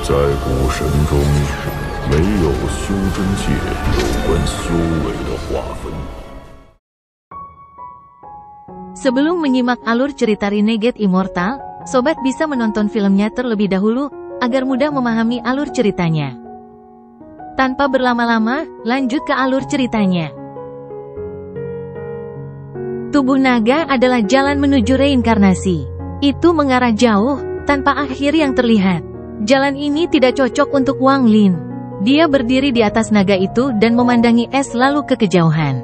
在古神中，没有修真界有关修为的划分。Sebelum menyimak alur cerita Renegade Immortal, sobat bisa menonton filmnya terlebih dahulu, agar mudah memahami alur ceritanya. Tanpa berlama-lama, lanjut ke alur ceritanya. Tubuh naga adalah jalan menuju reinkarnasi. Itu mengarah jauh, tanpa akhir yang terlihat. Jalan ini tidak cocok untuk Wang Lin. Dia berdiri di atas naga itu dan memandangi es lalu ke kejauhan.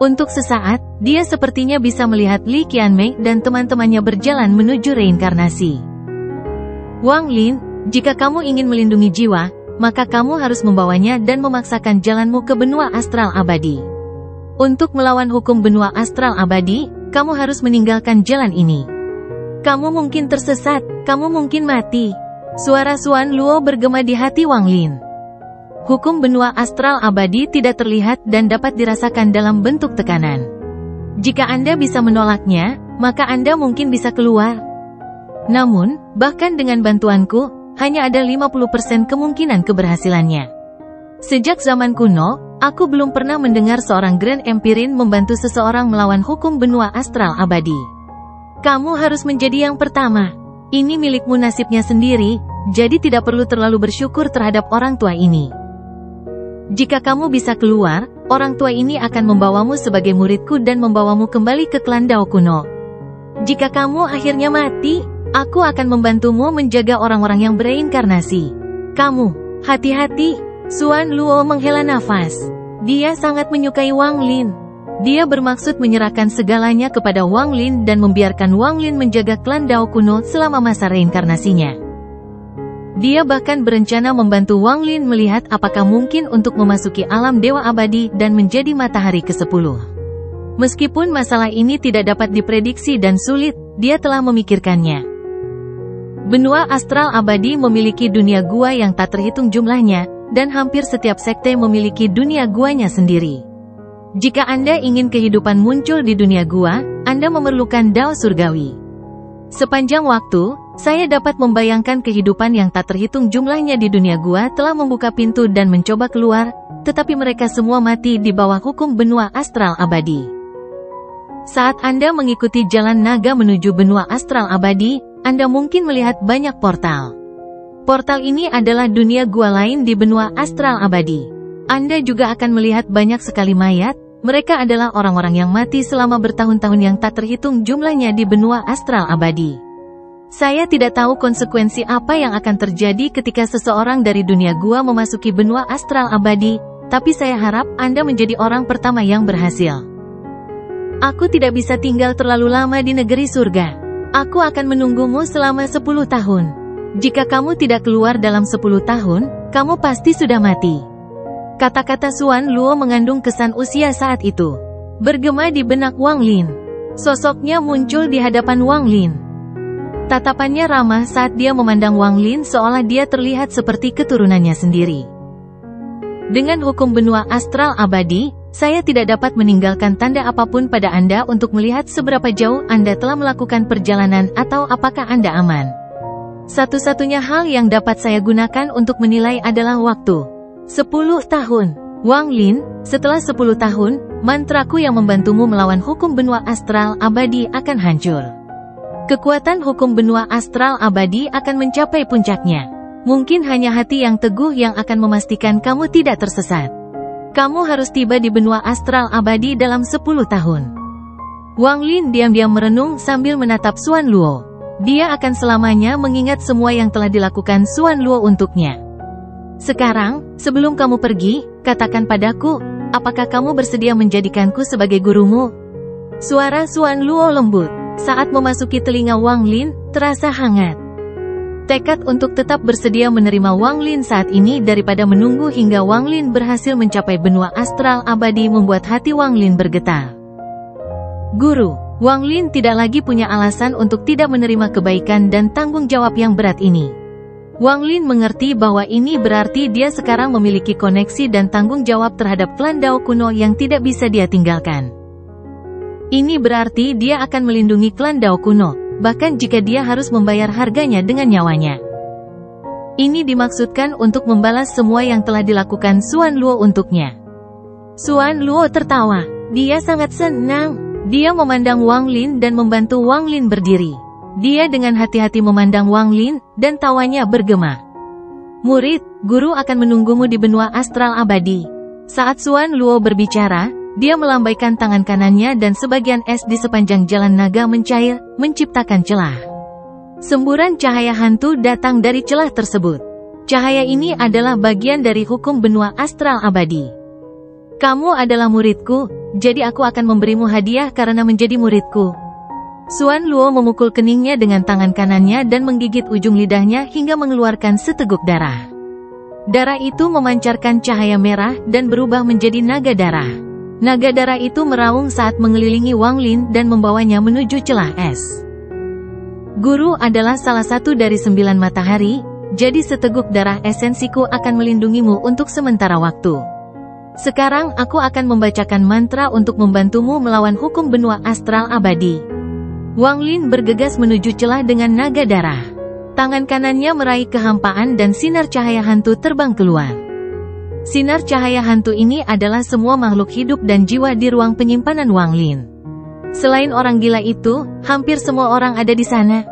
Untuk sesaat, dia sepertinya bisa melihat Li Qianmei dan teman-temannya berjalan menuju reinkarnasi. Wang Lin, jika kamu ingin melindungi jiwa, maka kamu harus membawanya dan memaksakan jalanmu ke benua astral abadi. Untuk melawan hukum benua astral abadi, kamu harus meninggalkan jalan ini. Kamu mungkin tersesat, kamu mungkin mati. Suara Xuan Luo bergema di hati Wang Lin. Hukum benua astral abadi tidak terlihat dan dapat dirasakan dalam bentuk tekanan. Jika Anda bisa menolaknya, maka Anda mungkin bisa keluar. Namun, bahkan dengan bantuanku, hanya ada 50% kemungkinan keberhasilannya. Sejak zaman kuno, aku belum pernah mendengar seorang Grand Empirin membantu seseorang melawan hukum benua astral abadi. Kamu harus menjadi yang pertama. Ini milikmu nasibnya sendiri, jadi tidak perlu terlalu bersyukur terhadap orang tua ini. Jika kamu bisa keluar, orang tua ini akan membawamu sebagai muridku dan membawamu kembali ke klan Dao kuno. Jika kamu akhirnya mati, aku akan membantumu menjaga orang-orang yang bereinkarnasi. Kamu, hati-hati. Xuan Luo menghela nafas. Dia sangat menyukai Wang Lin. Dia bermaksud menyerahkan segalanya kepada Wang Lin dan membiarkan Wang Lin menjaga klan Dao kuno selama masa reinkarnasinya. Dia bahkan berencana membantu Wang Lin melihat apakah mungkin untuk memasuki alam dewa abadi dan menjadi matahari ke-10. Meskipun masalah ini tidak dapat diprediksi dan sulit, dia telah memikirkannya. Benua astral abadi memiliki dunia gua yang tak terhitung jumlahnya, dan hampir setiap sekte memiliki dunia guanya sendiri. Jika Anda ingin kehidupan muncul di dunia gua, Anda memerlukan Dao surgawi. Sepanjang waktu, saya dapat membayangkan kehidupan yang tak terhitung jumlahnya di dunia gua telah membuka pintu dan mencoba keluar, tetapi mereka semua mati di bawah hukum benua astral abadi. Saat Anda mengikuti jalan naga menuju benua astral abadi, Anda mungkin melihat banyak portal. Portal ini adalah dunia gua lain di benua astral abadi. Anda juga akan melihat banyak sekali mayat, mereka adalah orang-orang yang mati selama bertahun-tahun yang tak terhitung jumlahnya di benua astral abadi. Saya tidak tahu konsekuensi apa yang akan terjadi ketika seseorang dari dunia gua memasuki benua astral abadi, tapi saya harap Anda menjadi orang pertama yang berhasil. Aku tidak bisa tinggal terlalu lama di negeri surga. Aku akan menunggumu selama 10 tahun. Jika kamu tidak keluar dalam 10 tahun, kamu pasti sudah mati. Kata-kata Xuan Luo mengandung kesan usia saat itu. Bergema di benak Wang Lin. Sosoknya muncul di hadapan Wang Lin. Tatapannya ramah saat dia memandang Wang Lin seolah dia terlihat seperti keturunannya sendiri. Dengan hukum benua astral abadi, saya tidak dapat meninggalkan tanda apapun pada Anda untuk melihat seberapa jauh Anda telah melakukan perjalanan atau apakah Anda aman. Satu-satunya hal yang dapat saya gunakan untuk menilai adalah waktu. 10 tahun. Wang Lin, setelah 10 tahun, mantraku yang membantumu melawan hukum benua astral abadi akan hancur. Kekuatan hukum benua astral abadi akan mencapai puncaknya. Mungkin hanya hati yang teguh yang akan memastikan kamu tidak tersesat. Kamu harus tiba di benua astral abadi dalam 10 tahun. Wang Lin diam-diam merenung sambil menatap Xuan Luo. Dia akan selamanya mengingat semua yang telah dilakukan Xuan Luo untuknya. Sekarang, sebelum kamu pergi, katakan padaku, apakah kamu bersedia menjadikanku sebagai gurumu? Suara Xuan Luo lembut. Saat memasuki telinga Wang Lin, terasa hangat. Tekad untuk tetap bersedia menerima Wang Lin saat ini daripada menunggu hingga Wang Lin berhasil mencapai benua astral abadi membuat hati Wang Lin bergetar. Guru, Wang Lin tidak lagi punya alasan untuk tidak menerima kebaikan dan tanggung jawab yang berat ini. Wang Lin mengerti bahwa ini berarti dia sekarang memiliki koneksi dan tanggung jawab terhadap klan Dao kuno yang tidak bisa dia tinggalkan. Ini berarti dia akan melindungi klan Dao kuno, bahkan jika dia harus membayar harganya dengan nyawanya. Ini dimaksudkan untuk membalas semua yang telah dilakukan Xuan Luo untuknya. Xuan Luo tertawa. Dia sangat senang. Dia memandang Wang Lin dan membantu Wang Lin berdiri. Dia dengan hati-hati memandang Wang Lin, dan tawanya bergema. Murid, guru akan menunggumu di benua astral abadi. Saat Xuan Luo berbicara, dia melambaikan tangan kanannya dan sebagian es di sepanjang jalan naga mencair, menciptakan celah. Semburan cahaya hantu datang dari celah tersebut. Cahaya ini adalah bagian dari hukum benua astral abadi. Kamu adalah muridku, jadi aku akan memberimu hadiah karena menjadi muridku. Xuan Luo memukul keningnya dengan tangan kanannya dan menggigit ujung lidahnya hingga mengeluarkan seteguk darah. Darah itu memancarkan cahaya merah dan berubah menjadi naga darah. Naga darah itu meraung saat mengelilingi Wang Lin dan membawanya menuju celah es. Guru adalah salah satu dari 9 matahari, jadi seteguk darah esensiku akan melindungimu untuk sementara waktu. Sekarang aku akan membacakan mantra untuk membantumu melawan hukum benua astral abadi. Wang Lin bergegas menuju celah dengan naga darah. Tangan kanannya meraih kehampaan dan sinar cahaya hantu terbang keluar. Sinar cahaya hantu ini adalah semua makhluk hidup dan jiwa di ruang penyimpanan Wang Lin. Selain orang gila itu, hampir semua orang ada di sana.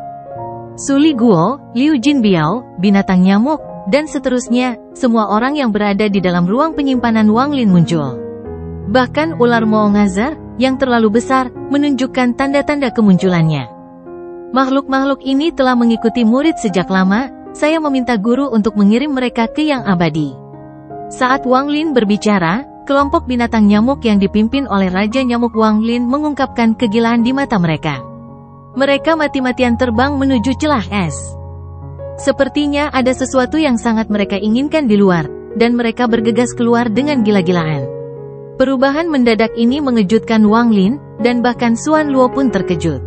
Suli Guo, Liu Jinbiao, binatang nyamuk, dan seterusnya, semua orang yang berada di dalam ruang penyimpanan Wang Lin muncul. Bahkan ular Moongazar, yang terlalu besar, menunjukkan tanda-tanda kemunculannya. Makhluk-makhluk ini telah mengikuti murid sejak lama, saya meminta guru untuk mengirim mereka ke yang abadi. Saat Wang Lin berbicara, kelompok binatang nyamuk yang dipimpin oleh Raja Nyamuk Wang Lin mengungkapkan kegilaan di mata mereka. Mereka mati-matian terbang menuju celah es. Sepertinya ada sesuatu yang sangat mereka inginkan di luar, dan mereka bergegas keluar dengan gila-gilaan. Perubahan mendadak ini mengejutkan Wang Lin, dan bahkan Xuan Luo pun terkejut.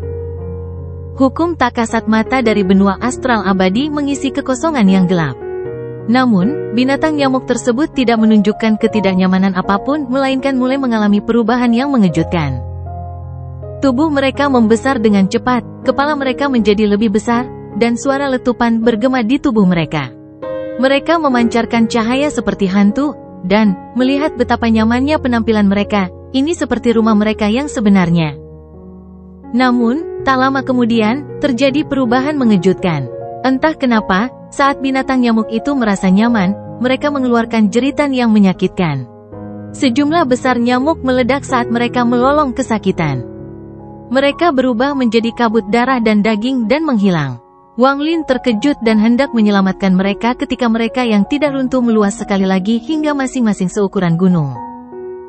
Hukum tak kasat mata dari benua astral abadi mengisi kekosongan yang gelap. Namun, binatang nyamuk tersebut tidak menunjukkan ketidaknyamanan apapun, melainkan mulai mengalami perubahan yang mengejutkan. Tubuh mereka membesar dengan cepat, kepala mereka menjadi lebih besar, dan suara letupan bergema di tubuh mereka. Mereka memancarkan cahaya seperti hantu, dan, melihat betapa nyamannya penampilan mereka, ini seperti rumah mereka yang sebenarnya. Namun, tak lama kemudian, terjadi perubahan mengejutkan. Entah kenapa, saat binatang nyamuk itu merasa nyaman, mereka mengeluarkan jeritan yang menyakitkan. Sejumlah besar nyamuk meledak saat mereka melolong kesakitan. Mereka berubah menjadi kabut darah dan daging dan menghilang. Wang Lin terkejut dan hendak menyelamatkan mereka ketika mereka yang tidak runtuh meluas sekali lagi hingga masing-masing seukuran gunung.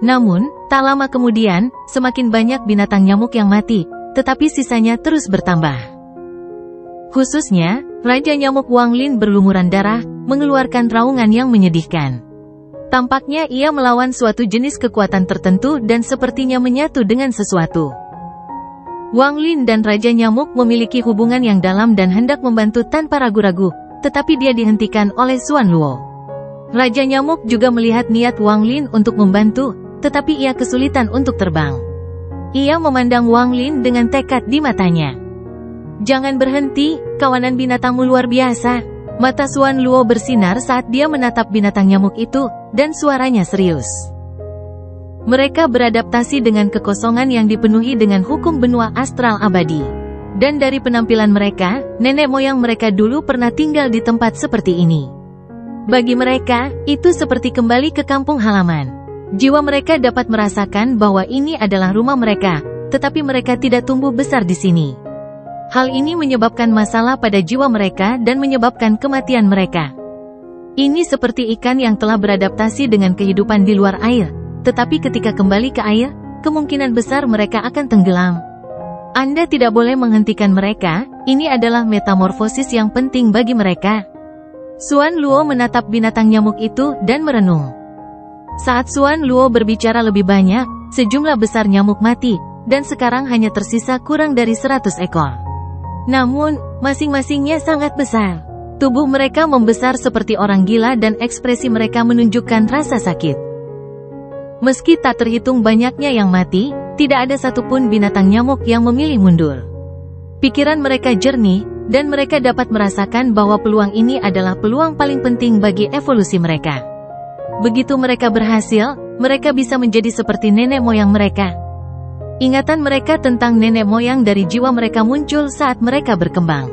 Namun, tak lama kemudian, semakin banyak binatang nyamuk yang mati, tetapi sisanya terus bertambah. Khususnya, Raja Nyamuk Wang Lin berlumuran darah, mengeluarkan raungan yang menyedihkan. Tampaknya ia melawan suatu jenis kekuatan tertentu dan sepertinya menyatu dengan sesuatu. Wang Lin dan Raja Nyamuk memiliki hubungan yang dalam dan hendak membantu tanpa ragu-ragu, tetapi dia dihentikan oleh Xuan Luo. Raja Nyamuk juga melihat niat Wang Lin untuk membantu, tetapi ia kesulitan untuk terbang. Ia memandang Wang Lin dengan tekad di matanya. Jangan berhenti, kawanan binatangmu luar biasa. Mata Xuan Luo bersinar saat dia menatap binatang nyamuk itu, dan suaranya serius. Mereka beradaptasi dengan kekosongan yang dipenuhi dengan hukum benua astral abadi. Dan dari penampilan mereka, nenek moyang mereka dulu pernah tinggal di tempat seperti ini. Bagi mereka, itu seperti kembali ke kampung halaman. Jiwa mereka dapat merasakan bahwa ini adalah rumah mereka, tetapi mereka tidak tumbuh besar di sini. Hal ini menyebabkan masalah pada jiwa mereka dan menyebabkan kematian mereka. Ini seperti ikan yang telah beradaptasi dengan kehidupan di luar air, tetapi ketika kembali ke air, kemungkinan besar mereka akan tenggelam. Anda tidak boleh menghentikan mereka, ini adalah metamorfosis yang penting bagi mereka. Xuan Luo menatap binatang nyamuk itu dan merenung. Saat Xuan Luo berbicara lebih banyak, sejumlah besar nyamuk mati, dan sekarang hanya tersisa kurang dari 100 ekor. Namun, masing-masingnya sangat besar. Tubuh mereka membesar seperti orang gila dan ekspresi mereka menunjukkan rasa sakit. Meski tak terhitung banyaknya yang mati, tidak ada satupun binatang nyamuk yang memilih mundur. Pikiran mereka jernih, dan mereka dapat merasakan bahwa peluang ini adalah peluang paling penting bagi evolusi mereka. Begitu mereka berhasil, mereka bisa menjadi seperti nenek moyang mereka. Ingatan mereka tentang nenek moyang dari jiwa mereka muncul saat mereka berkembang.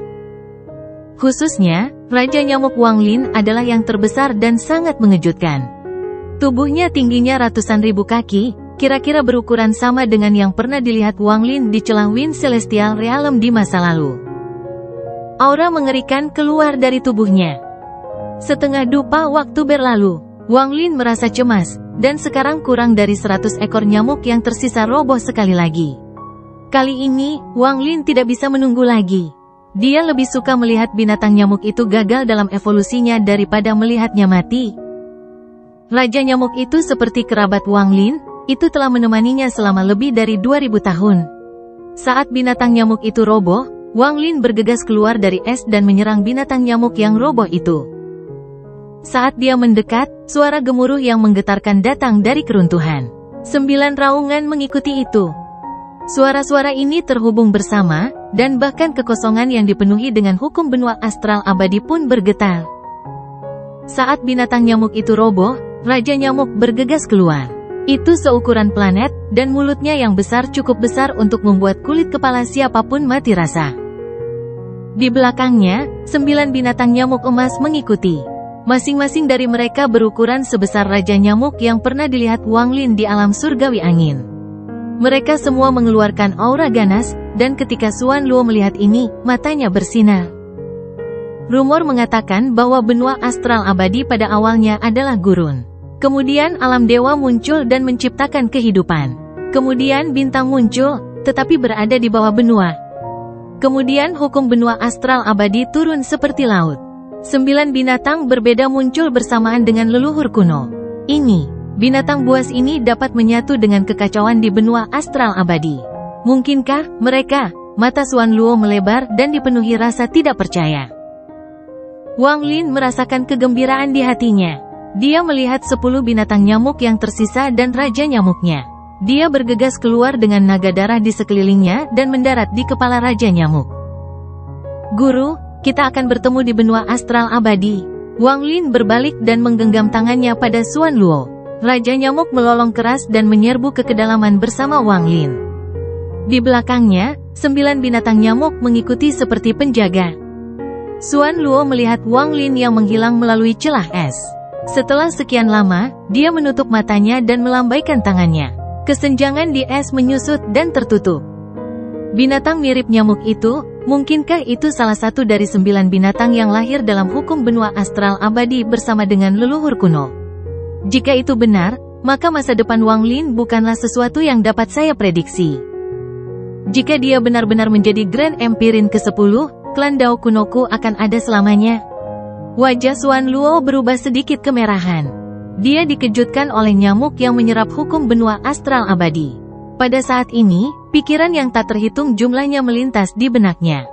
Khususnya, Raja Nyamuk Wang Lin adalah yang terbesar dan sangat mengejutkan. Tubuhnya tingginya ratusan ribu kaki, kira-kira berukuran sama dengan yang pernah dilihat Wang Lin di celah Wind Celestial Realm di masa lalu. Aura mengerikan keluar dari tubuhnya. Setengah dupa waktu berlalu, Wang Lin merasa cemas, dan sekarang kurang dari 100 ekor nyamuk yang tersisa roboh sekali lagi. Kali ini, Wang Lin tidak bisa menunggu lagi. Dia lebih suka melihat binatang nyamuk itu gagal dalam evolusinya daripada melihatnya mati. Raja nyamuk itu seperti kerabat Wang Lin, itu telah menemaninya selama lebih dari 2000 tahun. Saat binatang nyamuk itu roboh, Wang Lin bergegas keluar dari es dan menyerang binatang nyamuk yang roboh itu. Saat dia mendekat, suara gemuruh yang menggetarkan datang dari keruntuhan. 9 raungan mengikuti itu. Suara-suara ini terhubung bersama, dan bahkan kekosongan yang dipenuhi dengan hukum benua astral abadi pun bergetar. Saat binatang nyamuk itu roboh, Raja Nyamuk bergegas keluar. Itu seukuran planet, dan mulutnya yang besar cukup besar untuk membuat kulit kepala siapapun mati rasa. Di belakangnya, 9 binatang nyamuk emas mengikuti. Masing-masing dari mereka berukuran sebesar Raja Nyamuk yang pernah dilihat Wang Lin di alam surgawi angin. Mereka semua mengeluarkan aura ganas, dan ketika Xuan Luo melihat ini, matanya bersinar. Rumor mengatakan bahwa benua astral abadi pada awalnya adalah gurun. Kemudian alam dewa muncul dan menciptakan kehidupan. Kemudian bintang muncul, tetapi berada di bawah benua. Kemudian hukum benua astral abadi turun seperti laut. 9 binatang berbeda muncul bersamaan dengan leluhur kuno. Binatang buas ini dapat menyatu dengan kekacauan di benua astral abadi. Mungkinkah mereka? Mata Xuan Luo melebar dan dipenuhi rasa tidak percaya. Wang Lin merasakan kegembiraan di hatinya. Dia melihat 10 binatang nyamuk yang tersisa dan Raja Nyamuknya. Dia bergegas keluar dengan naga darah di sekelilingnya dan mendarat di kepala Raja Nyamuk. Guru, kita akan bertemu di benua astral abadi. Wang Lin berbalik dan menggenggam tangannya pada Xuan Luo. Raja Nyamuk melolong keras dan menyerbu ke kedalaman bersama Wang Lin. Di belakangnya, 9 binatang nyamuk mengikuti seperti penjaga. Xuan Luo melihat Wang Lin yang menghilang melalui celah es. Setelah sekian lama, dia menutup matanya dan melambaikan tangannya. Kesenjangan di es menyusut dan tertutup. Binatang mirip nyamuk itu, mungkinkah itu salah satu dari 9 binatang yang lahir dalam hukum benua astral abadi bersama dengan leluhur kuno? Jika itu benar, maka masa depan Wang Lin bukanlah sesuatu yang dapat saya prediksi. Jika dia benar-benar menjadi Grand Empirin ke-10, klan Dao kunoku akan ada selamanya. Wajah Xuan Luo berubah sedikit kemerahan. Dia dikejutkan oleh nyamuk yang menyerap hukum benua astral abadi. Pada saat ini, pikiran yang tak terhitung jumlahnya melintas di benaknya.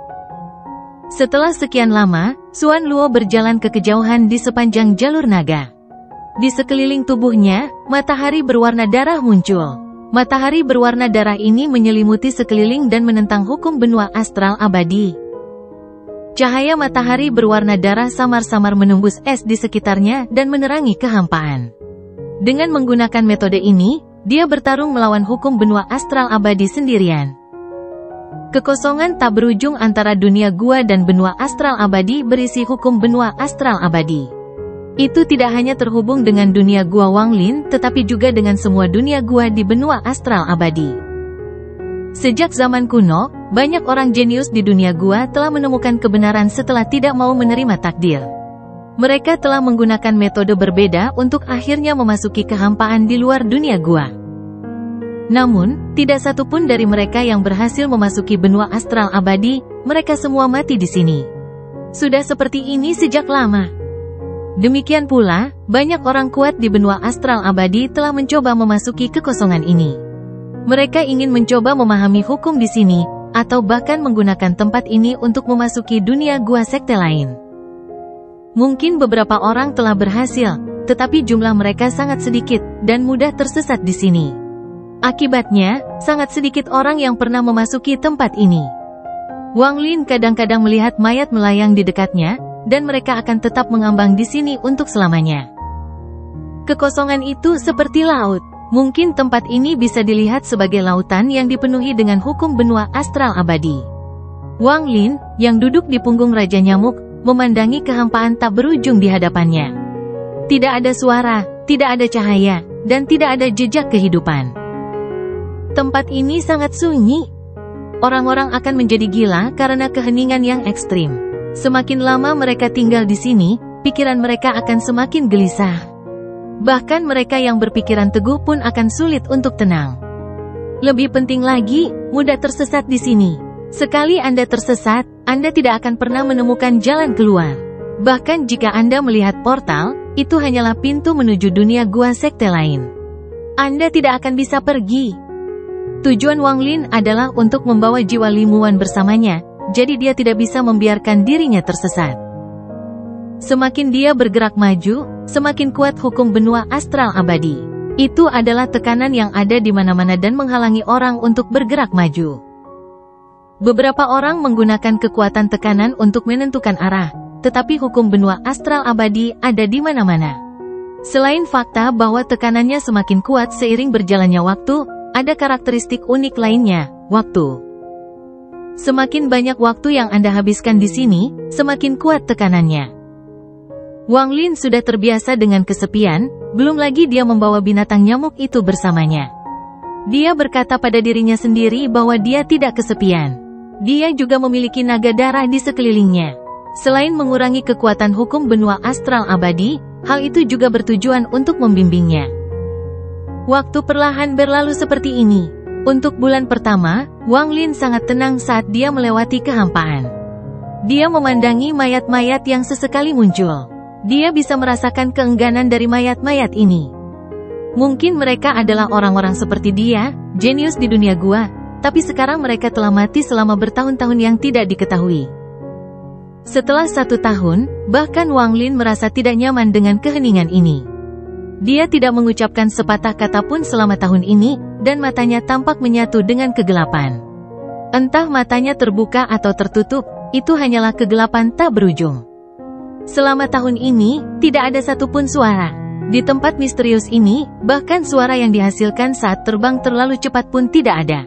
Setelah sekian lama, Xuan Luo berjalan ke kejauhan di sepanjang jalur naga. Di sekeliling tubuhnya, matahari berwarna darah muncul. Matahari berwarna darah ini menyelimuti sekeliling dan menentang hukum benua astral abadi. Cahaya matahari berwarna darah samar-samar menembus es di sekitarnya dan menerangi kehampaan. Dengan menggunakan metode ini, dia bertarung melawan hukum benua astral abadi sendirian. Kekosongan tak berujung antara dunia gua dan benua astral abadi berisi hukum benua astral abadi. Itu tidak hanya terhubung dengan dunia gua Wang Lin, tetapi juga dengan semua dunia gua di benua astral abadi. Sejak zaman kuno, banyak orang jenius di dunia gua telah menemukan kebenaran setelah tidak mau menerima takdir. Mereka telah menggunakan metode berbeda untuk akhirnya memasuki kehampaan di luar dunia gua. Namun, tidak satu pun dari mereka yang berhasil memasuki benua astral abadi, mereka semua mati di sini. Sudah seperti ini sejak lama. Demikian pula, banyak orang kuat di benua astral abadi telah mencoba memasuki kekosongan ini. Mereka ingin mencoba memahami hukum di sini, atau bahkan menggunakan tempat ini untuk memasuki dunia gua sekte lain. Mungkin beberapa orang telah berhasil, tetapi jumlah mereka sangat sedikit, dan mudah tersesat di sini. Akibatnya, sangat sedikit orang yang pernah memasuki tempat ini. Wang Lin kadang-kadang melihat mayat melayang di dekatnya, dan mereka akan tetap mengambang di sini untuk selamanya. Kekosongan itu seperti laut. Mungkin tempat ini bisa dilihat sebagai lautan yang dipenuhi dengan hukum benua astral abadi. Wang Lin, yang duduk di punggung Raja Nyamuk, memandangi kehampaan tak berujung di hadapannya. Tidak ada suara, tidak ada cahaya, dan tidak ada jejak kehidupan. Tempat ini sangat sunyi. Orang-orang akan menjadi gila karena keheningan yang ekstrim. Semakin lama mereka tinggal di sini, pikiran mereka akan semakin gelisah. Bahkan mereka yang berpikiran teguh pun akan sulit untuk tenang. Lebih penting lagi, mudah tersesat di sini. Sekali Anda tersesat, Anda tidak akan pernah menemukan jalan keluar. Bahkan jika Anda melihat portal, itu hanyalah pintu menuju dunia gua sekte lain. Anda tidak akan bisa pergi. Tujuan Wang Lin adalah untuk membawa jiwa Limuan bersamanya, jadi dia tidak bisa membiarkan dirinya tersesat. Semakin dia bergerak maju, semakin kuat hukum benua astral abadi. Itu adalah tekanan yang ada di mana-mana dan menghalangi orang untuk bergerak maju. Beberapa orang menggunakan kekuatan tekanan untuk menentukan arah, tetapi hukum benua astral abadi ada di mana-mana. Selain fakta bahwa tekanannya semakin kuat seiring berjalannya waktu, ada karakteristik unik lainnya, waktu. Semakin banyak waktu yang Anda habiskan di sini, semakin kuat tekanannya. Wang Lin sudah terbiasa dengan kesepian, belum lagi dia membawa binatang nyamuk itu bersamanya. Dia berkata pada dirinya sendiri bahwa dia tidak kesepian. Dia juga memiliki naga darah di sekelilingnya. Selain mengurangi kekuatan hukum benua astral abadi, hal itu juga bertujuan untuk membimbingnya. Waktu perlahan berlalu seperti ini. Untuk bulan pertama, Wang Lin sangat tenang saat dia melewati kehampaan. Dia memandangi mayat-mayat yang sesekali muncul. Dia bisa merasakan keengganan dari mayat-mayat ini. Mungkin mereka adalah orang-orang seperti dia, jenius di dunia gua, tapi sekarang mereka telah mati selama bertahun-tahun yang tidak diketahui. Setelah 1 tahun, bahkan Wang Lin merasa tidak nyaman dengan keheningan ini. Dia tidak mengucapkan sepatah kata pun selama tahun ini, dan matanya tampak menyatu dengan kegelapan. Entah matanya terbuka atau tertutup, itu hanyalah kegelapan tak berujung. Selama tahun ini, tidak ada satupun suara. Di tempat misterius ini, bahkan suara yang dihasilkan saat terbang terlalu cepat pun tidak ada.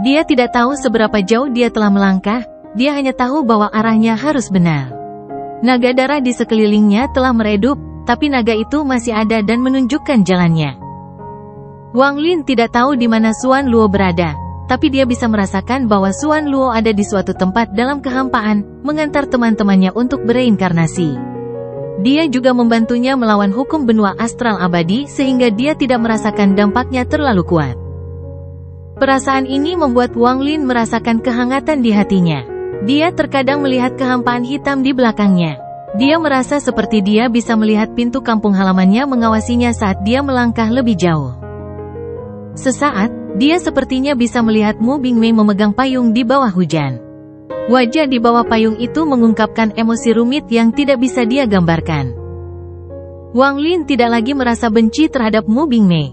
Dia tidak tahu seberapa jauh dia telah melangkah, dia hanya tahu bahwa arahnya harus benar. Naga darah di sekelilingnya telah meredup, tapi naga itu masih ada dan menunjukkan jalannya. Wang Lin tidak tahu di mana Xuan Luo berada, tapi dia bisa merasakan bahwa Xuan Luo ada di suatu tempat dalam kehampaan, mengantar teman-temannya untuk bereinkarnasi. Dia juga membantunya melawan hukum benua astral abadi sehingga dia tidak merasakan dampaknya terlalu kuat. Perasaan ini membuat Wang Lin merasakan kehangatan di hatinya. Dia terkadang melihat kehampaan hitam di belakangnya. Dia merasa seperti dia bisa melihat pintu kampung halamannya mengawasinya saat dia melangkah lebih jauh. Sesaat, dia sepertinya bisa melihat Mu Bingmei memegang payung di bawah hujan. Wajah di bawah payung itu mengungkapkan emosi rumit yang tidak bisa dia gambarkan. Wang Lin tidak lagi merasa benci terhadap Mu Bingmei.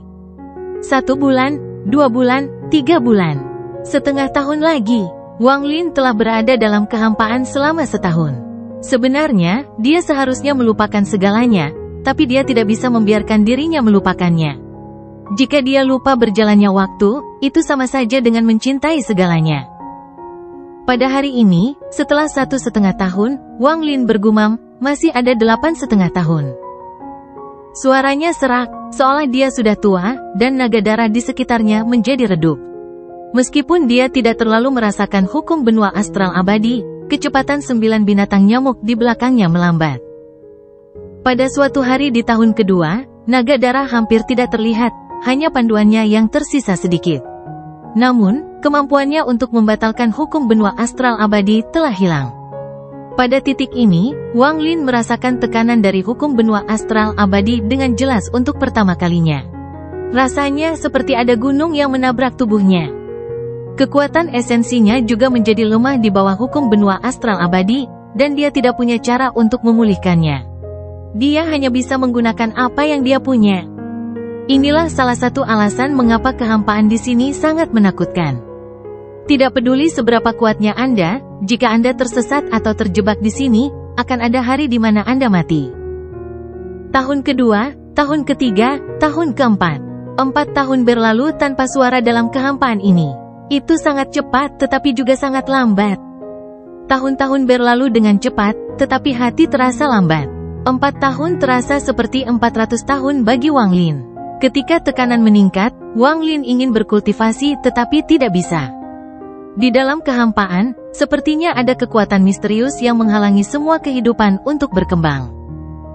1 bulan, 2 bulan, 3 bulan. Setengah tahun lagi, Wang Lin telah berada dalam kehampaan selama setahun. Sebenarnya, dia seharusnya melupakan segalanya, tapi dia tidak bisa membiarkan dirinya melupakannya. Jika dia lupa berjalannya waktu, itu sama saja dengan mencintai segalanya. Pada hari ini, setelah 1,5 tahun, Wang Lin bergumam, masih ada 8,5 tahun. Suaranya serak, seolah dia sudah tua, dan naga darah di sekitarnya menjadi redup. Meskipun dia tidak terlalu merasakan hukum benua astral abadi, kecepatan 9 binatang nyamuk di belakangnya melambat. Pada suatu hari di tahun kedua, naga darah hampir tidak terlihat, hanya panduannya yang tersisa sedikit. Namun, kemampuannya untuk membatalkan hukum benua astral abadi telah hilang. Pada titik ini, Wang Lin merasakan tekanan dari hukum benua astral abadi dengan jelas untuk pertama kalinya. Rasanya seperti ada gunung yang menabrak tubuhnya. Kekuatan esensinya juga menjadi lemah di bawah hukum benua astral abadi, dan dia tidak punya cara untuk memulihkannya. Dia hanya bisa menggunakan apa yang dia punya. Inilah salah satu alasan mengapa kehampaan di sini sangat menakutkan. Tidak peduli seberapa kuatnya Anda, jika Anda tersesat atau terjebak di sini, akan ada hari di mana Anda mati. Tahun kedua, tahun ketiga, tahun keempat. 4 tahun berlalu tanpa suara dalam kehampaan ini. Itu sangat cepat tetapi juga sangat lambat. Tahun-tahun berlalu dengan cepat, tetapi hati terasa lambat. 4 tahun terasa seperti 400 tahun bagi Wang Lin. Ketika tekanan meningkat, Wang Lin ingin berkultivasi tetapi tidak bisa. Di dalam kehampaan, sepertinya ada kekuatan misterius yang menghalangi semua kehidupan untuk berkembang.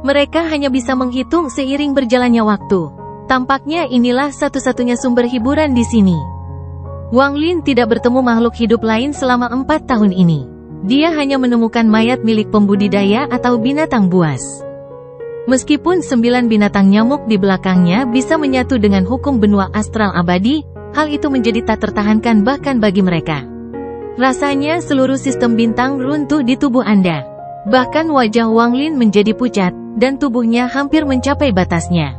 Mereka hanya bisa menghitung seiring berjalannya waktu. Tampaknya inilah satu-satunya sumber hiburan di sini. Wang Lin tidak bertemu makhluk hidup lain selama 4 tahun ini. Dia hanya menemukan mayat milik pembudidaya atau binatang buas. Meskipun 9 binatang nyamuk di belakangnya bisa menyatu dengan hukum benua astral abadi, hal itu menjadi tak tertahankan bahkan bagi mereka. Rasanya seluruh sistem bintang runtuh di tubuh Anda. Bahkan wajah Wang Lin menjadi pucat, dan tubuhnya hampir mencapai batasnya.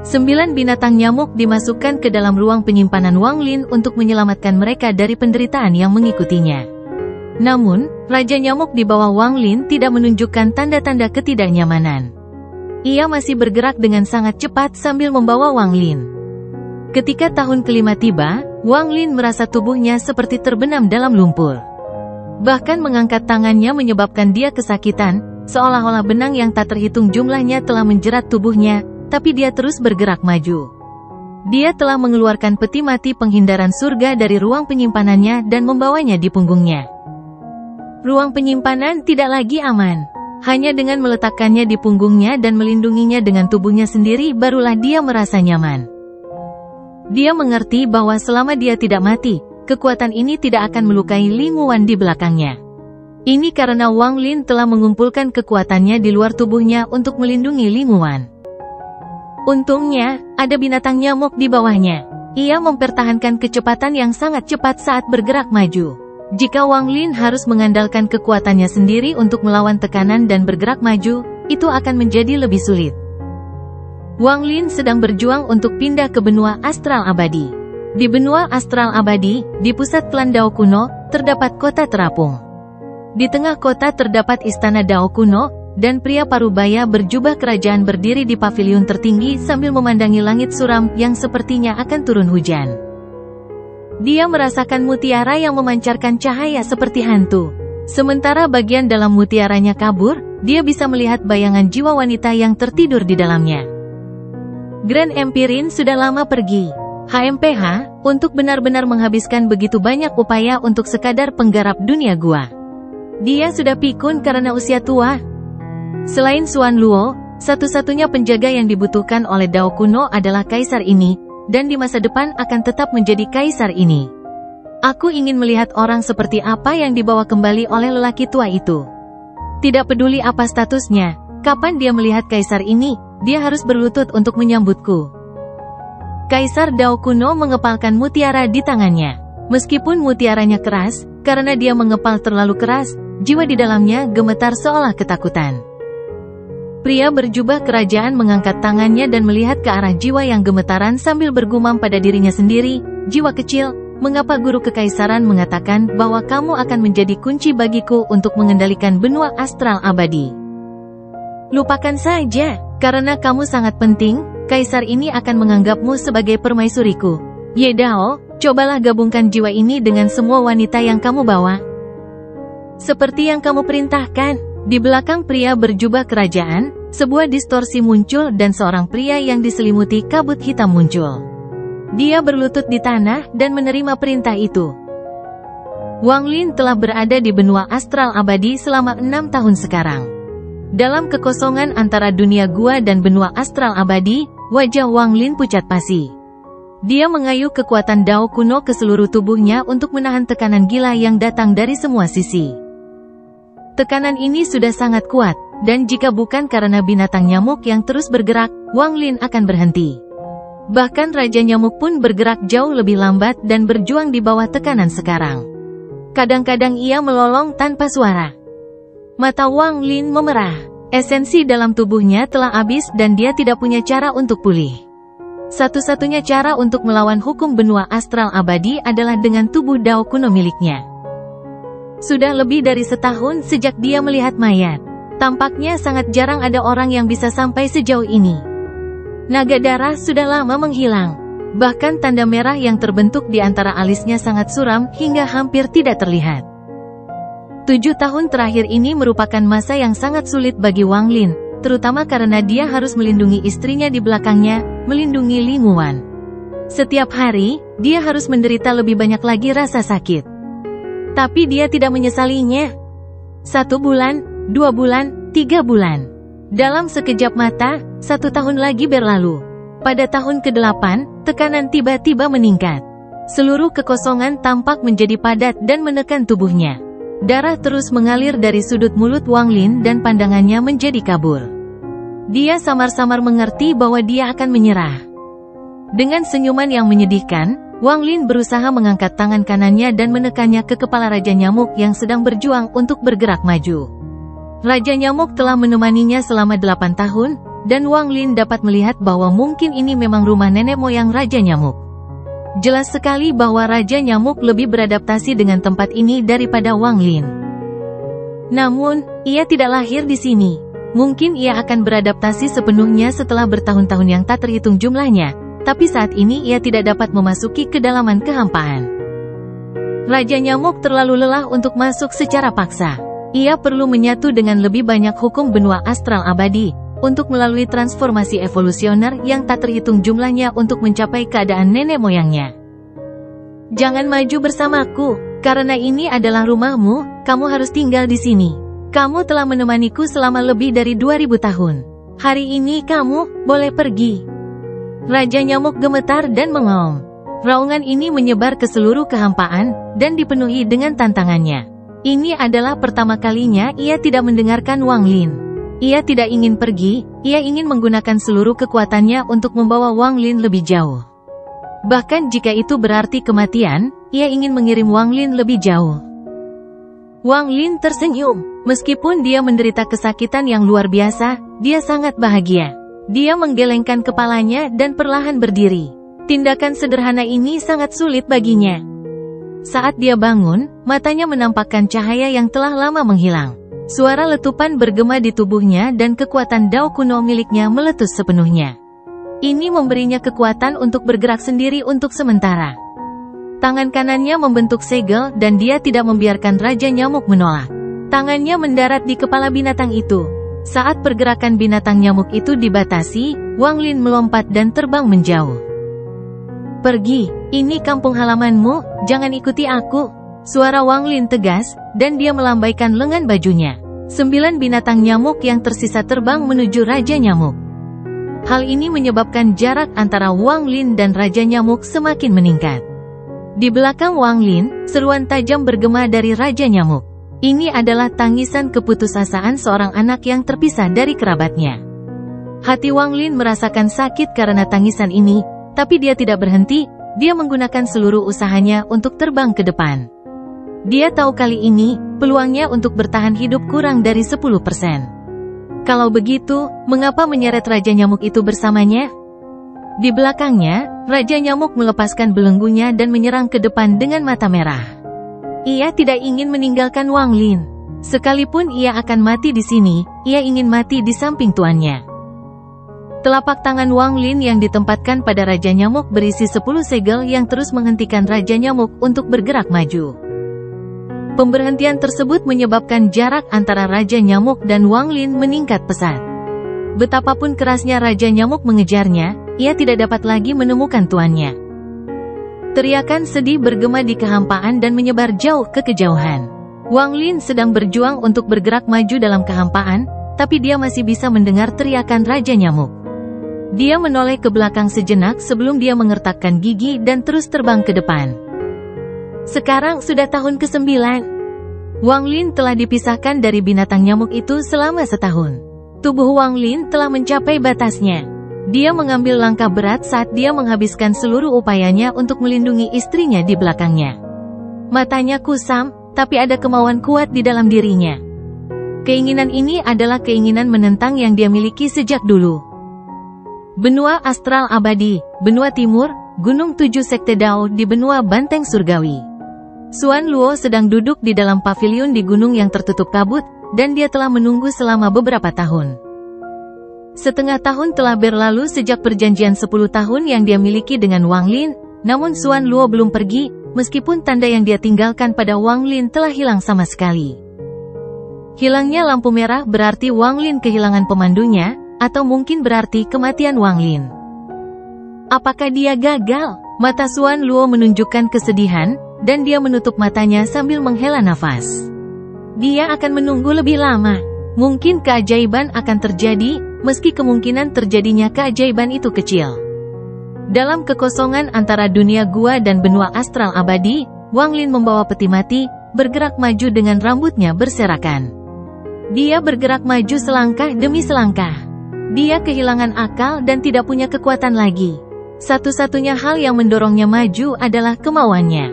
9 binatang nyamuk dimasukkan ke dalam ruang penyimpanan Wang Lin untuk menyelamatkan mereka dari penderitaan yang mengikutinya. Namun, Raja Nyamuk di bawah Wang Lin tidak menunjukkan tanda-tanda ketidaknyamanan. Ia masih bergerak dengan sangat cepat sambil membawa Wang Lin. Ketika tahun kelima tiba, Wang Lin merasa tubuhnya seperti terbenam dalam lumpur. Bahkan mengangkat tangannya menyebabkan dia kesakitan, seolah-olah benang yang tak terhitung jumlahnya telah menjerat tubuhnya, tapi dia terus bergerak maju. Dia telah mengeluarkan peti mati penghindaran surga dari ruang penyimpanannya dan membawanya di punggungnya. Ruang penyimpanan tidak lagi aman. Hanya dengan meletakkannya di punggungnya dan melindunginya dengan tubuhnya sendiri barulah dia merasa nyaman. Dia mengerti bahwa selama dia tidak mati, kekuatan ini tidak akan melukai Ling Wuan di belakangnya. Ini karena Wang Lin telah mengumpulkan kekuatannya di luar tubuhnya untuk melindungi Ling Wuan. Untungnya, ada binatang nyamuk di bawahnya. Ia mempertahankan kecepatan yang sangat cepat saat bergerak maju. Jika Wang Lin harus mengandalkan kekuatannya sendiri untuk melawan tekanan dan bergerak maju, itu akan menjadi lebih sulit. Wang Lin sedang berjuang untuk pindah ke benua astral abadi. Di benua astral abadi, di pusat klan Dao kuno, terdapat kota terapung. Di tengah kota terdapat istana Dao kuno, dan pria parubaya berjubah kerajaan berdiri di paviliun tertinggi sambil memandangi langit suram yang sepertinya akan turun hujan. Dia merasakan mutiara yang memancarkan cahaya seperti hantu. Sementara bagian dalam mutiaranya kabur, dia bisa melihat bayangan jiwa wanita yang tertidur di dalamnya. Grand Empirin sudah lama pergi. HMPH, untuk benar-benar menghabiskan begitu banyak upaya untuk sekadar penggarap dunia gua. Dia sudah pikun karena usia tua. Selain Xuan Luo, satu-satunya penjaga yang dibutuhkan oleh Dao kuno adalah kaisar ini, dan di masa depan akan tetap menjadi kaisar ini. Aku ingin melihat orang seperti apa yang dibawa kembali oleh lelaki tua itu. Tidak peduli apa statusnya, kapan dia melihat kaisar ini, dia harus berlutut untuk menyambutku. Kaisar Dao kuno mengepalkan mutiara di tangannya. Meskipun mutiaranya keras, karena dia mengepal terlalu keras, jiwa di dalamnya gemetar seolah ketakutan. Pria berjubah kerajaan mengangkat tangannya dan melihat ke arah jiwa yang gemetaran sambil bergumam pada dirinya sendiri, "Jiwa kecil, mengapa guru kekaisaran mengatakan bahwa kamu akan menjadi kunci bagiku untuk mengendalikan benua astral abadi? Lupakan saja, karena kamu sangat penting, kaisar ini akan menganggapmu sebagai permaisuriku. Ye Dao, cobalah gabungkan jiwa ini dengan semua wanita yang kamu bawa. Seperti yang kamu perintahkan." Di belakang pria berjubah kerajaan, sebuah distorsi muncul dan seorang pria yang diselimuti kabut hitam muncul. Dia berlutut di tanah dan menerima perintah itu. Wang Lin telah berada di benua astral abadi selama 6 tahun sekarang. Dalam kekosongan antara dunia gua dan benua astral abadi, wajah Wang Lin pucat pasi. Dia mengayuh kekuatan Dao kuno ke seluruh tubuhnya untuk menahan tekanan gila yang datang dari semua sisi. Tekanan ini sudah sangat kuat, dan jika bukan karena binatang nyamuk yang terus bergerak, Wang Lin akan berhenti. Bahkan Raja Nyamuk pun bergerak jauh lebih lambat dan berjuang di bawah tekanan sekarang. Kadang-kadang ia melolong tanpa suara. Mata Wang Lin memerah. Esensi dalam tubuhnya telah habis dan dia tidak punya cara untuk pulih. Satu-satunya cara untuk melawan hukum benua astral abadi adalah dengan tubuh Dao kuno miliknya. Sudah lebih dari setahun sejak dia melihat mayat. Tampaknya sangat jarang ada orang yang bisa sampai sejauh ini. Naga darah sudah lama menghilang. Bahkan tanda merah yang terbentuk di antara alisnya sangat suram hingga hampir tidak terlihat. 7 tahun terakhir ini merupakan masa yang sangat sulit bagi Wang Lin, terutama karena dia harus melindungi istrinya di belakangnya, melindungi Ling Wuan. Setiap hari, dia harus menderita lebih banyak lagi rasa sakit. Tapi dia tidak menyesalinya. 1 bulan, 2 bulan, 3 bulan. Dalam sekejap mata, 1 tahun lagi berlalu. Pada tahun ke-8, tekanan tiba-tiba meningkat. Seluruh kekosongan tampak menjadi padat dan menekan tubuhnya. Darah terus mengalir dari sudut mulut Wang Lin dan pandangannya menjadi kabur. Dia samar-samar mengerti bahwa dia akan menyerah. Dengan senyuman yang menyedihkan, Wang Lin berusaha mengangkat tangan kanannya dan menekannya ke kepala Raja Nyamuk yang sedang berjuang untuk bergerak maju. Raja Nyamuk telah menemaninya selama 8 tahun, dan Wang Lin dapat melihat bahwa mungkin ini memang rumah nenek moyang Raja Nyamuk. Jelas sekali bahwa Raja Nyamuk lebih beradaptasi dengan tempat ini daripada Wang Lin. Namun, ia tidak lahir di sini. Mungkin ia akan beradaptasi sepenuhnya setelah bertahun-tahun yang tak terhitung jumlahnya, tapi saat ini ia tidak dapat memasuki kedalaman kehampaan. Raja Nyamuk terlalu lelah untuk masuk secara paksa. Ia perlu menyatu dengan lebih banyak hukum benua astral abadi, untuk melalui transformasi evolusioner yang tak terhitung jumlahnya untuk mencapai keadaan nenek moyangnya. Jangan maju bersamaku, karena ini adalah rumahmu, kamu harus tinggal di sini. Kamu telah menemaniku selama lebih dari 2000 tahun. Hari ini kamu boleh pergi. Raja Nyamuk gemetar dan mengaum. Raungan ini menyebar ke seluruh kehampaan, dan dipenuhi dengan tantangannya. Ini adalah pertama kalinya ia tidak mendengarkan Wang Lin. Ia tidak ingin pergi, ia ingin menggunakan seluruh kekuatannya untuk membawa Wang Lin lebih jauh. Bahkan jika itu berarti kematian, ia ingin mengirim Wang Lin lebih jauh. Wang Lin tersenyum. Meskipun dia menderita kesakitan yang luar biasa, dia sangat bahagia. Dia menggelengkan kepalanya dan perlahan berdiri. Tindakan sederhana ini sangat sulit baginya. Saat dia bangun, matanya menampakkan cahaya yang telah lama menghilang. Suara letupan bergema di tubuhnya dan kekuatan Dao kuno miliknya meletus sepenuhnya. Ini memberinya kekuatan untuk bergerak sendiri untuk sementara. Tangan kanannya membentuk segel dan dia tidak membiarkan Raja Nyamuk menolak. Tangannya mendarat di kepala binatang itu. Saat pergerakan binatang nyamuk itu dibatasi, Wang Lin melompat dan terbang menjauh. Pergi, ini kampung halamanmu, jangan ikuti aku. Suara Wang Lin tegas, dan dia melambaikan lengan bajunya. 9 binatang nyamuk yang tersisa terbang menuju Raja Nyamuk. Hal ini menyebabkan jarak antara Wang Lin dan Raja Nyamuk semakin meningkat. Di belakang Wang Lin, seruan tajam bergema dari Raja Nyamuk. Ini adalah tangisan keputusasaan seorang anak yang terpisah dari kerabatnya. Hati Wang Lin merasakan sakit karena tangisan ini, tapi dia tidak berhenti, dia menggunakan seluruh usahanya untuk terbang ke depan. Dia tahu kali ini, peluangnya untuk bertahan hidup kurang dari 10%. Kalau begitu, mengapa menyeret Raja Nyamuk itu bersamanya? Di belakangnya, Raja Nyamuk melepaskan belenggunya dan menyerang ke depan dengan mata merah. Ia tidak ingin meninggalkan Wang Lin. Sekalipun ia akan mati di sini, ia ingin mati di samping tuannya. Telapak tangan Wang Lin yang ditempatkan pada Raja Nyamuk berisi 10 segel yang terus menghentikan Raja Nyamuk untuk bergerak maju. Pemberhentian tersebut menyebabkan jarak antara Raja Nyamuk dan Wang Lin meningkat pesat. Betapapun kerasnya Raja Nyamuk mengejarnya, ia tidak dapat lagi menemukan tuannya. Teriakan sedih bergema di kehampaan dan menyebar jauh ke kejauhan. Wang Lin sedang berjuang untuk bergerak maju dalam kehampaan, tapi dia masih bisa mendengar teriakan Raja Nyamuk. Dia menoleh ke belakang sejenak sebelum dia mengertakkan gigi dan terus terbang ke depan. Sekarang sudah tahun ke-9. Wang Lin telah dipisahkan dari binatang nyamuk itu selama setahun. Tubuh Wang Lin telah mencapai batasnya. Dia mengambil langkah berat saat dia menghabiskan seluruh upayanya untuk melindungi istrinya di belakangnya. Matanya kusam, tapi ada kemauan kuat di dalam dirinya. Keinginan ini adalah keinginan menentang yang dia miliki sejak dulu. Benua Astral Abadi, Benua Timur, Gunung 7 Sekte Dao di Benua Banteng Surgawi. Xuan Luo sedang duduk di dalam pavilion di gunung yang tertutup kabut, dan dia telah menunggu selama beberapa tahun. Setengah tahun telah berlalu sejak perjanjian 10 tahun yang dia miliki dengan Wang Lin, namun Xuan Luo belum pergi, meskipun tanda yang dia tinggalkan pada Wang Lin telah hilang sama sekali. Hilangnya lampu merah berarti Wang Lin kehilangan pemandunya, atau mungkin berarti kematian Wang Lin. Apakah dia gagal? Mata Xuan Luo menunjukkan kesedihan, dan dia menutup matanya sambil menghela nafas. Dia akan menunggu lebih lama. Mungkin keajaiban akan terjadi, meski kemungkinan terjadinya keajaiban itu kecil. Dalam kekosongan antara dunia gua dan benua astral abadi, Wang Lin membawa peti mati, bergerak maju dengan rambutnya berserakan. Dia bergerak maju selangkah demi selangkah. Dia kehilangan akal dan tidak punya kekuatan lagi. Satu-satunya hal yang mendorongnya maju adalah kemauannya.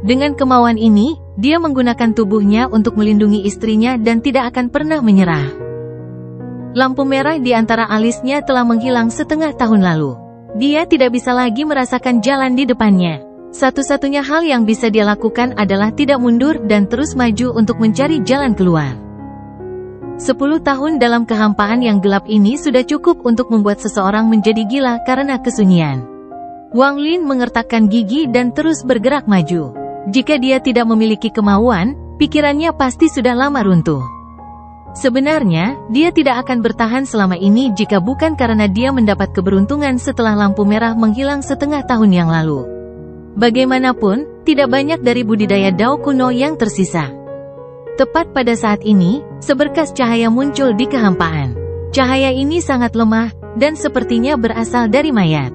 Dengan kemauan ini, dia menggunakan tubuhnya untuk melindungi istrinya dan tidak akan pernah menyerah. Lampu merah di antara alisnya telah menghilang setengah tahun lalu. Dia tidak bisa lagi merasakan jalan di depannya. Satu-satunya hal yang bisa dia lakukan adalah tidak mundur dan terus maju untuk mencari jalan keluar. 10 tahun dalam kehampaan yang gelap ini sudah cukup untuk membuat seseorang menjadi gila karena kesunyian. Wang Lin mengertakkan gigi dan terus bergerak maju. Jika dia tidak memiliki kemauan, pikirannya pasti sudah lama runtuh. Sebenarnya, dia tidak akan bertahan selama ini jika bukan karena dia mendapat keberuntungan setelah lampu merah menghilang setengah tahun yang lalu. Bagaimanapun, tidak banyak dari budidaya Dao kuno yang tersisa. Tepat pada saat ini, seberkas cahaya muncul di kehampaan. Cahaya ini sangat lemah, dan sepertinya berasal dari mayat.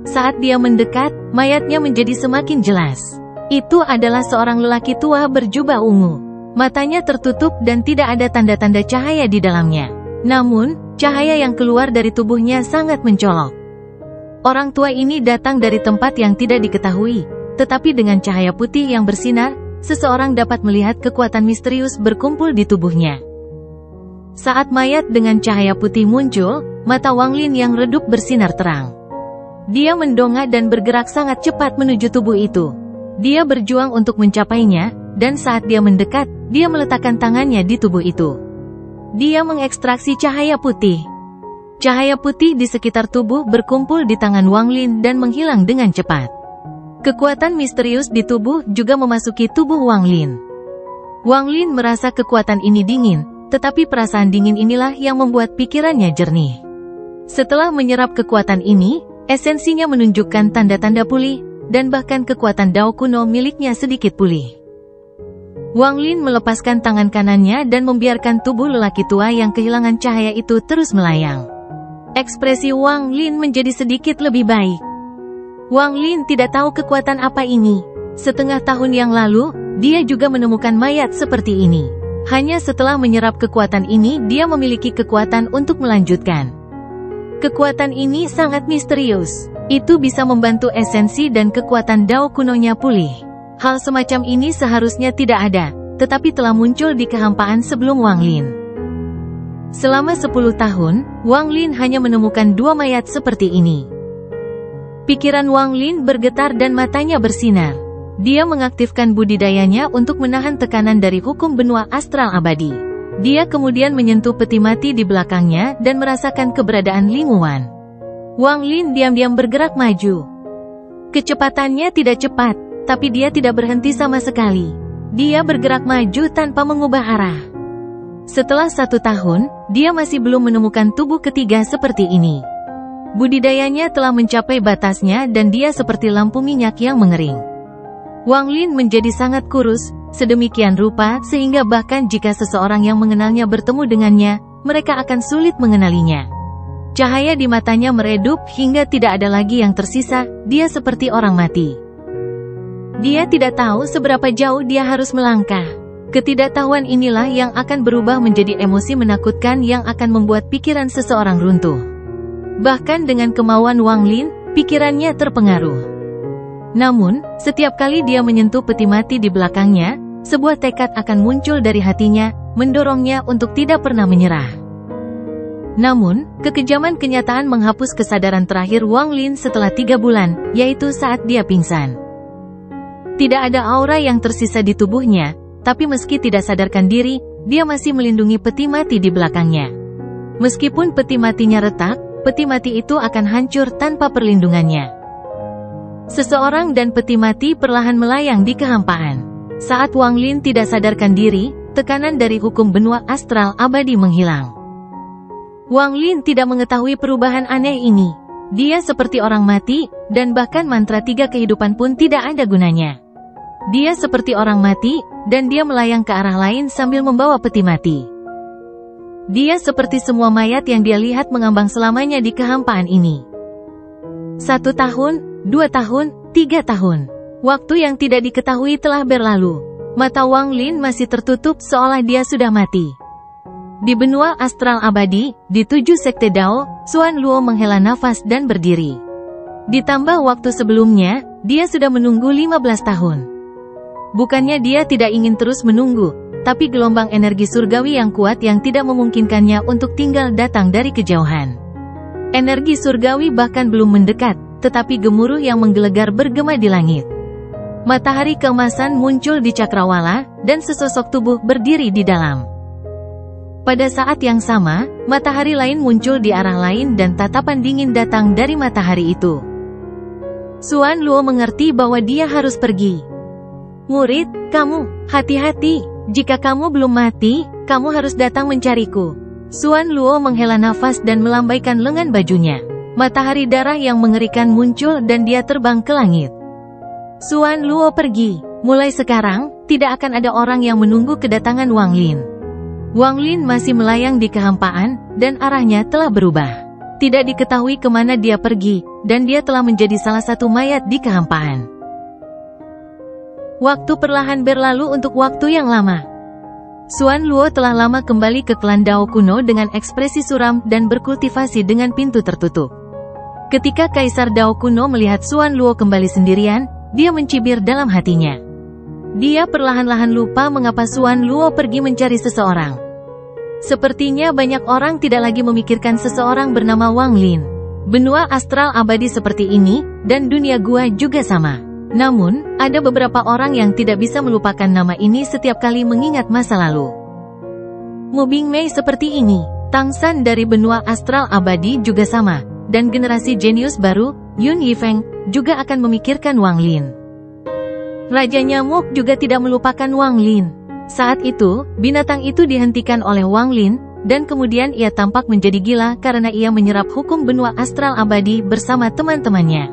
Saat dia mendekat, mayatnya menjadi semakin jelas. Itu adalah seorang lelaki tua berjubah ungu. Matanya tertutup dan tidak ada tanda-tanda cahaya di dalamnya. Namun, cahaya yang keluar dari tubuhnya sangat mencolok. Orang tua ini datang dari tempat yang tidak diketahui, tetapi dengan cahaya putih yang bersinar, seseorang dapat melihat kekuatan misterius berkumpul di tubuhnya. Saat mayat dengan cahaya putih muncul, mata Wang Lin yang redup bersinar terang. Dia mendongak dan bergerak sangat cepat menuju tubuh itu. Dia berjuang untuk mencapainya, dan saat dia mendekat, dia meletakkan tangannya di tubuh itu. Dia mengekstraksi cahaya putih. Cahaya putih di sekitar tubuh berkumpul di tangan Wang Lin dan menghilang dengan cepat. Kekuatan misterius di tubuh juga memasuki tubuh Wang Lin. Wang Lin merasa kekuatan ini dingin, tetapi perasaan dingin inilah yang membuat pikirannya jernih. Setelah menyerap kekuatan ini, esensinya menunjukkan tanda-tanda pulih, dan bahkan kekuatan Dao kuno miliknya sedikit pulih. Wang Lin melepaskan tangan kanannya dan membiarkan tubuh lelaki tua yang kehilangan cahaya itu terus melayang. Ekspresi Wang Lin menjadi sedikit lebih baik. Wang Lin tidak tahu kekuatan apa ini. Setengah tahun yang lalu, dia juga menemukan mayat seperti ini. Hanya setelah menyerap kekuatan ini, dia memiliki kekuatan untuk melanjutkan. Kekuatan ini sangat misterius. Itu bisa membantu esensi dan kekuatan Dao kunonya pulih. Hal semacam ini seharusnya tidak ada, tetapi telah muncul di kehampaan sebelum Wang Lin. Selama 10 tahun, Wang Lin hanya menemukan 2 mayat seperti ini. Pikiran Wang Lin bergetar dan matanya bersinar. Dia mengaktifkan budidayanya untuk menahan tekanan dari hukum benua astral abadi. Dia kemudian menyentuh peti mati di belakangnya dan merasakan keberadaan Ling Wuan. Wang Lin diam-diam bergerak maju. Kecepatannya tidak cepat, tapi dia tidak berhenti sama sekali. Dia bergerak maju tanpa mengubah arah. Setelah 1 tahun, dia masih belum menemukan tubuh ketiga seperti ini. Budidayanya telah mencapai batasnya dan dia seperti lampu minyak yang mengering. Wang Lin menjadi sangat kurus, sedemikian rupa sehingga bahkan jika seseorang yang mengenalnya bertemu dengannya, mereka akan sulit mengenalinya. Cahaya di matanya meredup hingga tidak ada lagi yang tersisa, dia seperti orang mati. Dia tidak tahu seberapa jauh dia harus melangkah. Ketidaktahuan inilah yang akan berubah menjadi emosi menakutkan yang akan membuat pikiran seseorang runtuh. Bahkan dengan kemauan Wang Lin, pikirannya terpengaruh. Namun, setiap kali dia menyentuh peti mati di belakangnya, sebuah tekad akan muncul dari hatinya, mendorongnya untuk tidak pernah menyerah. Namun, kekejaman kenyataan menghapus kesadaran terakhir Wang Lin setelah 3 bulan, yaitu saat dia pingsan. Tidak ada aura yang tersisa di tubuhnya, tapi meski tidak sadarkan diri, dia masih melindungi peti mati di belakangnya. Meskipun peti matinya retak, peti mati itu akan hancur tanpa perlindungannya. Seseorang dan peti mati perlahan melayang di kehampaan. Saat Wang Lin tidak sadarkan diri, tekanan dari hukum benua astral abadi menghilang. Wang Lin tidak mengetahui perubahan aneh ini. Dia seperti orang mati, dan bahkan mantra 3 kehidupan pun tidak ada gunanya. Dia seperti orang mati, dan dia melayang ke arah lain sambil membawa peti mati. Dia seperti semua mayat yang dia lihat mengambang selamanya di kehampaan ini. 1 tahun, 2 tahun, 3 tahun. Waktu yang tidak diketahui telah berlalu. Mata Wang Lin masih tertutup seolah dia sudah mati. Di benua astral abadi, di 7 sekte Dao, Xuan Luo menghela nafas dan berdiri. Ditambah waktu sebelumnya, dia sudah menunggu 15 tahun. Bukannya dia tidak ingin terus menunggu, tapi gelombang energi surgawi yang kuat yang tidak memungkinkannya untuk tinggal datang dari kejauhan. Energi surgawi bahkan belum mendekat, tetapi gemuruh yang menggelegar bergema di langit. Matahari keemasan muncul di cakrawala, dan sesosok tubuh berdiri di dalam. Pada saat yang sama, matahari lain muncul di arah lain dan tatapan dingin datang dari matahari itu. Xuan Luo mengerti bahwa dia harus pergi. Murid, kamu, hati-hati, jika kamu belum mati, kamu harus datang mencariku. Xuan Luo menghela nafas dan melambaikan lengan bajunya. Matahari darah yang mengerikan muncul dan dia terbang ke langit. Xuan Luo pergi. Mulai sekarang, tidak akan ada orang yang menunggu kedatangan Wang Lin. Wang Lin masih melayang di kehampaan, dan arahnya telah berubah. Tidak diketahui kemana dia pergi, dan dia telah menjadi salah satu mayat di kehampaan. Waktu perlahan berlalu untuk waktu yang lama. Xuan Luo telah lama kembali ke klan Dao kuno dengan ekspresi suram dan berkultivasi dengan pintu tertutup. Ketika Kaisar Dao kuno melihat Xuan Luo kembali sendirian, dia mencibir dalam hatinya. Dia perlahan-lahan lupa mengapa Xuan Luo pergi mencari seseorang. Sepertinya banyak orang tidak lagi memikirkan seseorang bernama Wang Lin. Benua astral abadi seperti ini, dan dunia gua juga sama. Namun, ada beberapa orang yang tidak bisa melupakan nama ini setiap kali mengingat masa lalu. Mu Bingmei seperti ini, Tang San dari benua astral abadi juga sama, dan generasi jenius baru, Yun Yifeng, juga akan memikirkan Wang Lin. Raja Nyamuk juga tidak melupakan Wang Lin. Saat itu, binatang itu dihentikan oleh Wang Lin, dan kemudian ia tampak menjadi gila karena ia menyerap hukum benua astral abadi bersama teman-temannya.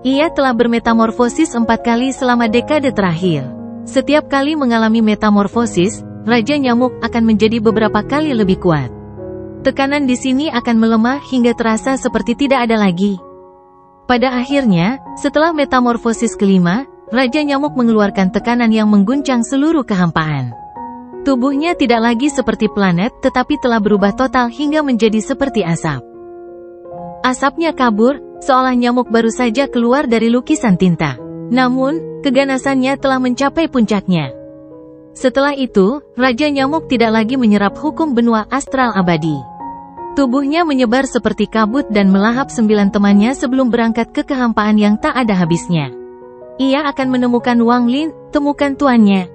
Ia telah bermetamorfosis 4 kali selama dekade terakhir. Setiap kali mengalami metamorfosis, Raja Nyamuk akan menjadi beberapa kali lebih kuat. Tekanan di sini akan melemah hingga terasa seperti tidak ada lagi. Pada akhirnya, setelah metamorfosis kelima, Raja Nyamuk mengeluarkan tekanan yang mengguncang seluruh kehampaan. Tubuhnya tidak lagi seperti planet tetapi telah berubah total hingga menjadi seperti asap. Asapnya kabur, seolah nyamuk baru saja keluar dari lukisan tinta. Namun, keganasannya telah mencapai puncaknya. Setelah itu, Raja Nyamuk tidak lagi menyerap hukum benua astral abadi. Tubuhnya menyebar seperti kabut dan melahap 9 temannya sebelum berangkat ke kehampaan yang tak ada habisnya. Ia akan menemukan Wang Lin, temukan tuannya.